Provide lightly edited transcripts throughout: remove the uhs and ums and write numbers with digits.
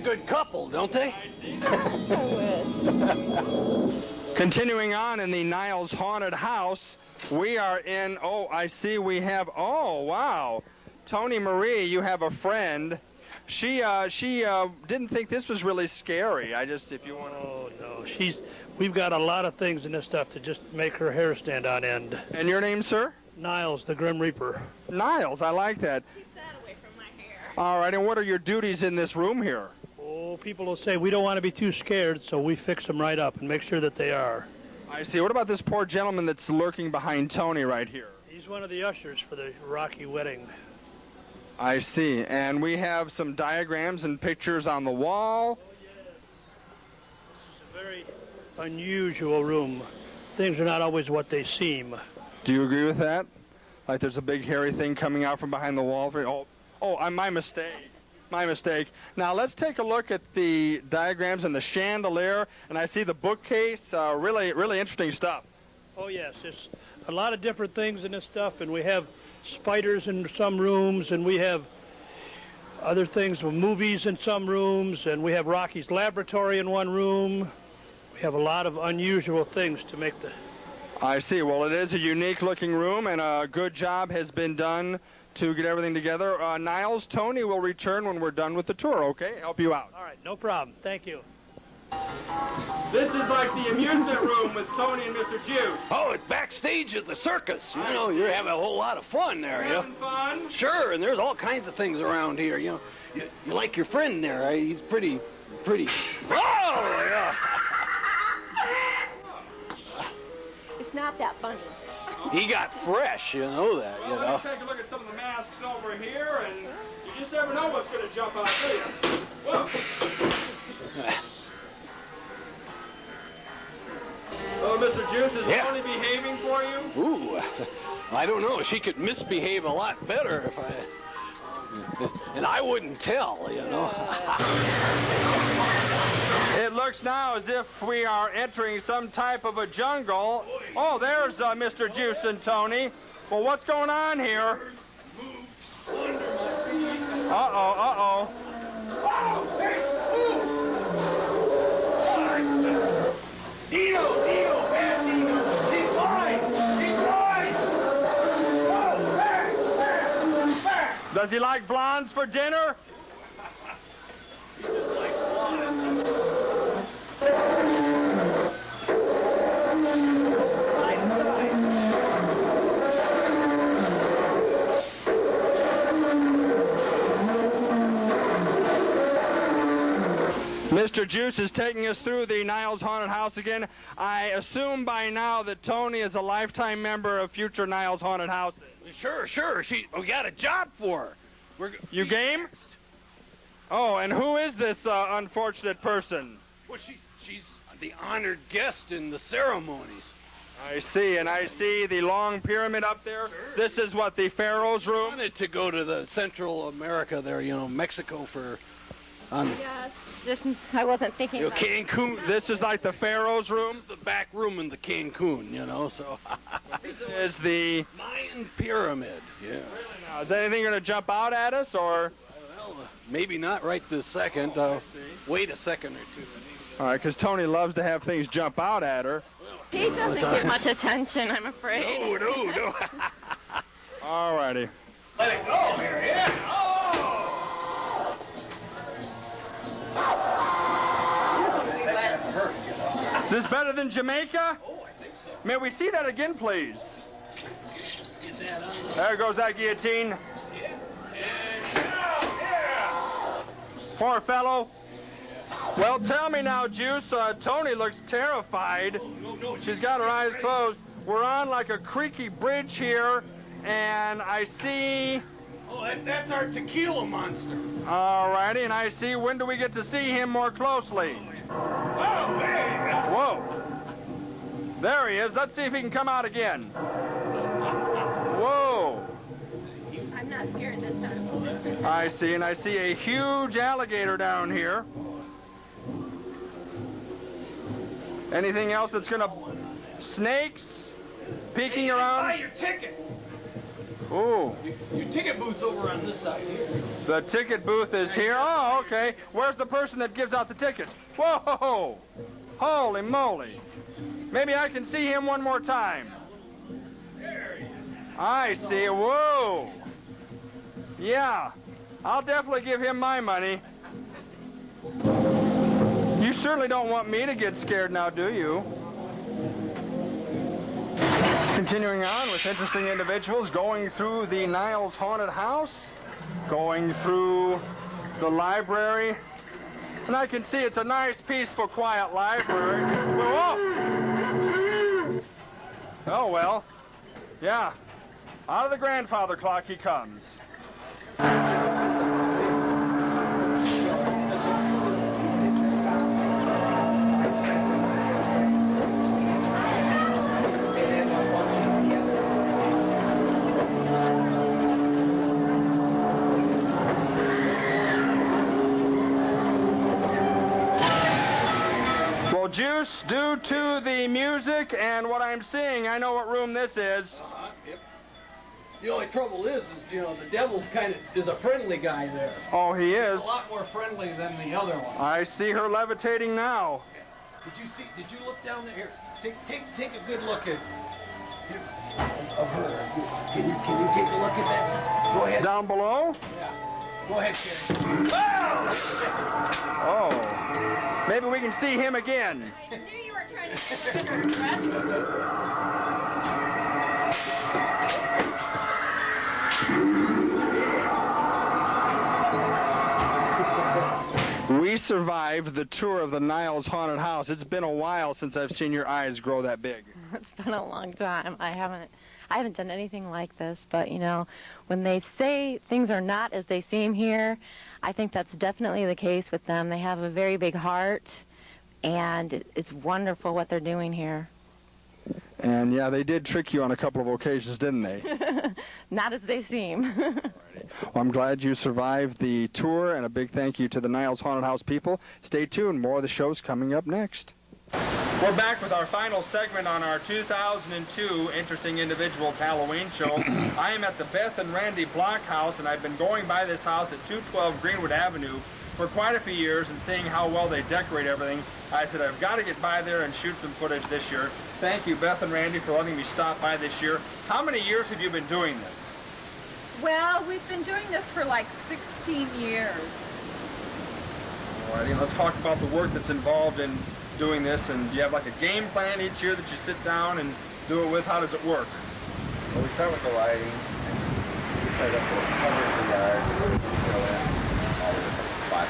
good couple, don't they? Continuing on in the Niles Haunted House, we are in, oh, I see we have, oh, wow. Toni Marie, you have a friend. She didn't think this was really scary. If you want to... Oh, no. We've got a lot of things in this stuff to just make her hair stand on end. And your name, sir? Niles, the Grim Reaper. Niles, I like that. Keep that away from my hair. All right, and what are your duties in this room here? Oh, people will say we don't want to be too scared, so we fix them right up and make sure that they are. I see. What about this poor gentleman that's lurking behind Toni right here? He's one of the ushers for the Rocky wedding. I see. And we have some diagrams and pictures on the wall. Oh, yes. This is a very unusual room. Things are not always what they seem. Do you agree with that? Like there's a big hairy thing coming out from behind the wall? My mistake. My mistake. Now let's take a look at the diagrams and the chandelier, and I see the bookcase. Really interesting stuff. Oh yes, there's a lot of different things in this stuff, and we have spiders in some rooms, and we have other things with movies in some rooms, and we have Rocky's laboratory in one room. We have a lot of unusual things to make the... I see. Well, it is a unique looking room, and a good job has been done to get everything together. Niles, Toni will return when we're done with the tour, okay? Help you out. All right, no problem. Thank you. This is like the amusement room with Toni and Mr. Juice. Oh, it's backstage at the circus. You know, you're having a whole lot of fun there. Having fun? Sure, and there's all kinds of things around here. You know, you like your friend there. Right? He's pretty. Oh, yeah. It's not that funny. He got fresh, you know that, you know. Let's take a look at some of the masks over here, and you just never know what's going to jump out, do you? Whoa. So, Mr. Juice, is Toni behaving for you? Ooh, I don't know. She could misbehave a lot better if I... And I wouldn't tell, you know. It looks now as if we are entering some type of a jungle. Oh, there's Mr. Juice and Toni. Well, what's going on here? Uh-oh. Dino, bad Dino. He's blind. Oh, back. Does he like blondes for dinner? He just likes blondes. Mr. Juice is taking us through the Niles Haunted House again. I assume by now that Toni is a lifetime member of future Niles Haunted Houses. Sure. We got a job for her. You game? Oh, and who is this unfortunate person? Well, she's the honored guest in the ceremonies. I see, and I see the long pyramid up there. Sure. This is what, the Pharaoh's room? I wanted to go to the Central America there, you know, Mexico for... Yes, just I wasn't thinking about Cancun. This is like the Pharaoh's room? This is the back room in the Cancun, you know, so... This is the... Mayan pyramid, yeah. Really now, is anything going to jump out at us, or...? Well, maybe not right this second. Wait a second or two. All right, because Toni loves to have things jump out at her. He doesn't get much attention, I'm afraid. No. All righty. Let it go here, yeah. Oh! Is this better than Jamaica? Oh, I think so. May we see that again, please? Get that on. There goes that guillotine. Yeah. Poor fellow. Well, tell me now, Juice, Toni looks terrified. No, She's got her eyes closed. We're on like a creaky bridge here, and I see... Oh, that's our tequila monster. All righty, and I see, when do we get to see him more closely? Oh, man. Whoa. There he is. Let's see if he can come out again. Whoa. I'm not scared this time. I see, and I see a huge alligator down here. Anything else that's going to... Snakes? Peeking around? Buy your ticket. Ooh. Your ticket booth's over on this side here. The ticket booth is here. Oh, okay. Where's the person that gives out the tickets? Whoa! Holy moly. Maybe I can see him one more time. I see. Whoa. Yeah. I'll definitely give him my money. You certainly don't want me to get scared now, do you? Continuing on with interesting individuals going through the Niles haunted house, going through the library, and I can see it's a nice, peaceful, quiet library. Whoa! Oh, well, yeah, out of the grandfather clock he comes. Juice, due to the music and what I'm seeing, I know what room this is. Yep. The only trouble is, you know, the devil's is a friendly guy there. Oh, he is? A lot more friendly than the other one. I see her levitating now. Did you look down there? Here, take a good look at of her. Can you take a look at that? Go ahead. Down below? Yeah. Go ahead, Karen. Oh. Maybe we can see him again. I knew you were trying to look at her dress. We survived the tour of the Niles haunted house. It's been a while since I've seen your eyes grow that big. It's been a long time. I haven't done anything like this, but you know, when they say things are not as they seem here, I think that's definitely the case with them. They have a very big heart, and it's wonderful what they're doing here. And yeah, they did trick you on a couple of occasions, didn't they? Not as they seem. Well, I'm glad you survived the tour, and a big thank you to the Niles haunted house people. Stay tuned, more of the show's coming up next. We're back with our final segment on our 2002 Interesting Individuals Halloween show. I am at the Beth and Randy Block house, and I've been going by this house at 212 Greenwood Avenue for quite a few years and seeing how well they decorate everything. I said, I've got to get by there and shoot some footage this year. Thank you, Beth and Randy, for letting me stop by this year. How many years have you been doing this? Well, we've been doing this for like 16 years. All righty, let's talk about the work that's involved in doing this, and do you have like a game plan each year that you sit down and do it with? How does it work? Well, we start with the lighting, and we set up the cover of the yard, fill in all the different spots.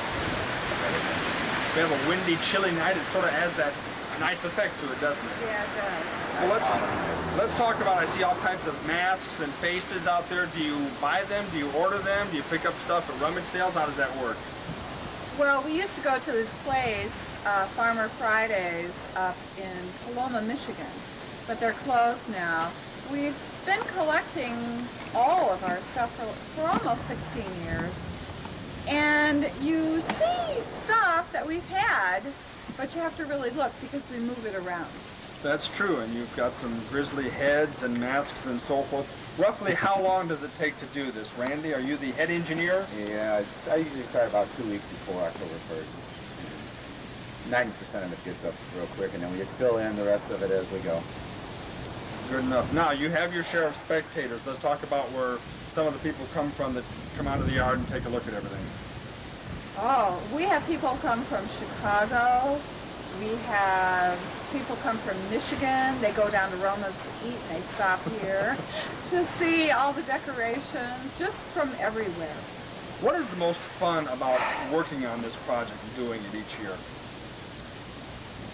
If we have a windy, chilly night, it sort of adds that nice effect to it, doesn't it? Yeah, it does. Well, let's talk about, I see all types of masks and faces out there. Do you buy them? Do you order them? Do you pick up stuff at rummage sales? How does that work? Well, we used to go to this place, Farmer Fridays, up in Paloma, Michigan, but they're closed now. We've been collecting all of our stuff for almost 16 years, and you see stuff that we've had, but you have to really look because we move it around. That's true, and you've got some grisly heads and masks and so forth. Roughly how long does it take to do this? Randy, are you the head engineer? Yeah, I usually start about 2 weeks before October 1st. 90% of it gets up real quick, and then we just fill in the rest of it as we go. Good enough. Now, you have your share of spectators. Let's talk about where some of the people come from that come out of the yard and take a look at everything. Oh, we have people come from Chicago. We have people come from Michigan. They go down to Roma's to eat, and they stop here to see all the decorations, just from everywhere. What is the most fun about working on this project and doing it each year?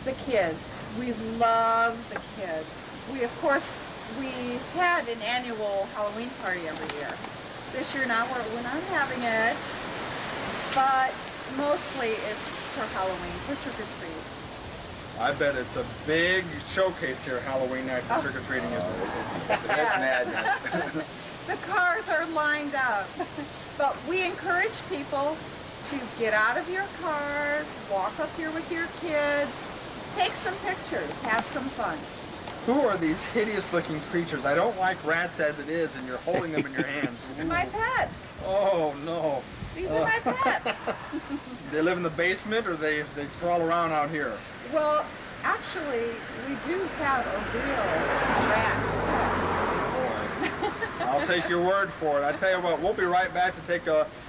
The kids. We love the kids. We had an annual Halloween party every year. This year now we're not having it, but mostly it's for Halloween, for trick-or-treat. I bet it's a big showcase here Halloween night for trick-or-treating, isn't it? It's madness. The cars are lined up. But we encourage people to get out of your cars, walk up here with your kids, take some pictures, have some fun. Who are these hideous-looking creatures? I don't like rats as it is, and you're holding them in your hands. My pets. Oh, no. These are my pets. They live in the basement, or they crawl around out here? Well, actually, we do have a real rat. I'll take your word for it. I tell you what, we'll be right back to take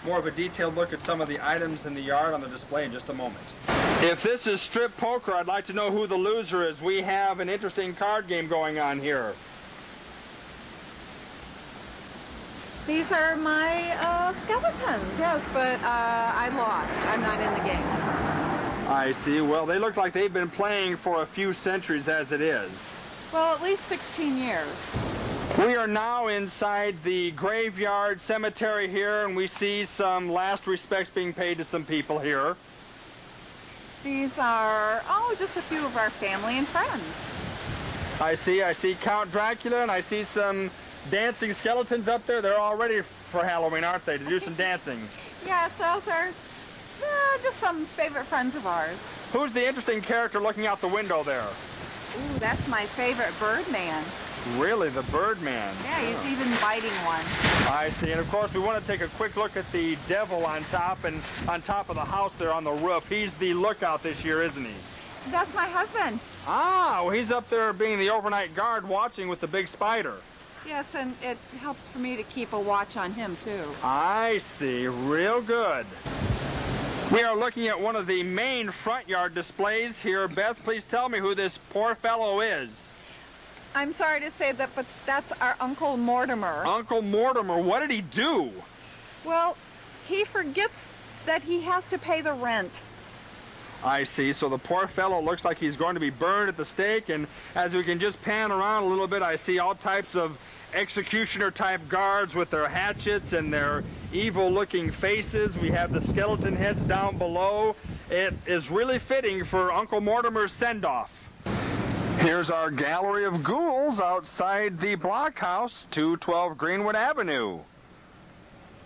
more of a detailed look at some of the items in the yard on the display in just a moment. If this is strip poker, I'd like to know who the loser is. We have an interesting card game going on here. These are my skeletons, yes, but I lost. I'm not in the game. I see. Well, they look like they've been playing for a few centuries as it is. Well, at least 16 years. We are now inside the graveyard cemetery here, and we see some last respects being paid to some people here. These are, just a few of our family and friends. I see Count Dracula, and I see some dancing skeletons up there. They're all ready for Halloween, aren't they, to do some dancing? Yes, those are just some favorite friends of ours. Who's the interesting character looking out the window there? Ooh, that's my favorite Birdman. Really, the Birdman? Yeah, he's even biting one. I see, and of course we want to take a quick look at the devil on top, and on top of the house there on the roof. He's the lookout this year, isn't he? That's my husband. Ah, well, he's up there being the overnight guard watching with the big spider. Yes, and it helps for me to keep a watch on him, too. I see. Real good. We are looking at one of the main front yard displays here. Beth, please tell me who this poor fellow is. I'm sorry to say that, but that's our Uncle Mortimer. Uncle Mortimer, what did he do? Well, he forgets that he has to pay the rent. I see. So the poor fellow looks like he's going to be burned at the stake, and as we can just pan around a little bit, I see all types of executioner-type guards with their hatchets and their evil-looking faces. We have the skeleton heads down below. It is really fitting for Uncle Mortimer's send-off. Here's our gallery of ghouls outside the blockhouse, 212 Greenwood Avenue.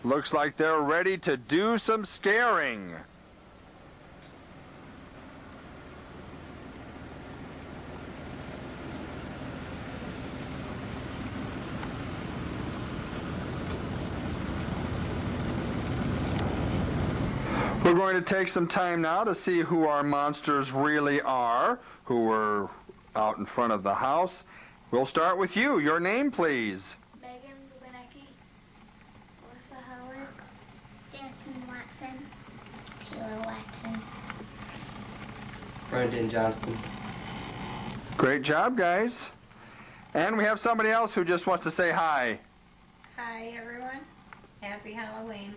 Looks like they're ready to do some scaring. We're going to take some time now to see who our monsters really are, who are out in front of the house. We'll start with you. Your name, please. Megan Lubinecki, Melissa Howard, Anthony Watson, Taylor Watson, Brendan Johnston. Great job, guys. And we have somebody else who just wants to say hi. Hi, everyone. Happy Halloween.